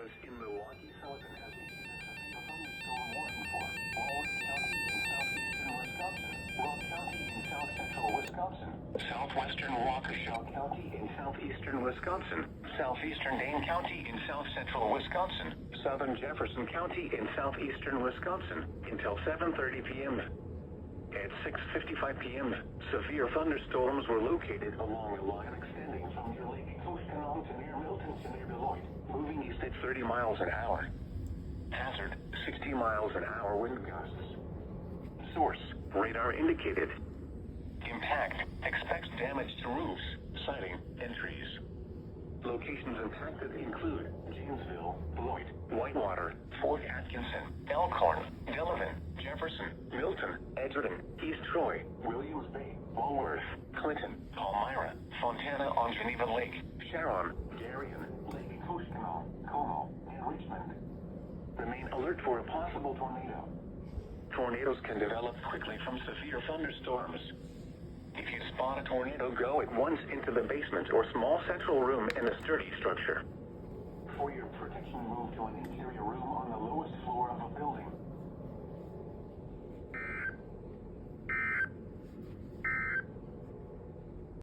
Cameras in Milwaukee Southern has issued a severe thunderstorm warning for Walworth County in southeastern Wisconsin, Rock County in south central Wisconsin, southwestern Waukesha County in southeastern Wisconsin, southeastern Dane County in south central Wisconsin, southern Jefferson County in southeastern Wisconsin until 7:30 p.m. At 6:55 p.m., severe thunderstorms were located along a line extending from near Lake Coast Canal to near Milton to near Beloit, moving east at 30 miles an hour. Hazard, 60 miles an hour wind gusts. Source, radar indicated. Impact, expects damage to roofs, siding, and trees. Locations impacted include Janesville, Beloit, Whitewater, Fort Atkinson, Elkhorn, Delavan, Jefferson, Milton, Edgerton, East Troy, Williams Bay, Walworth, Clinton, Palmyra, Fontana on Geneva Lake, Sharon, Darien, Lake Coast Canal, Como, and Richmond. Remain alert for a possible tornado. Tornadoes can develop quickly from severe thunderstorms. If you spot a tornado, go at once into the basement or small central room in a sturdy structure. For your protection, move to an interior room on the lowest floor of a building.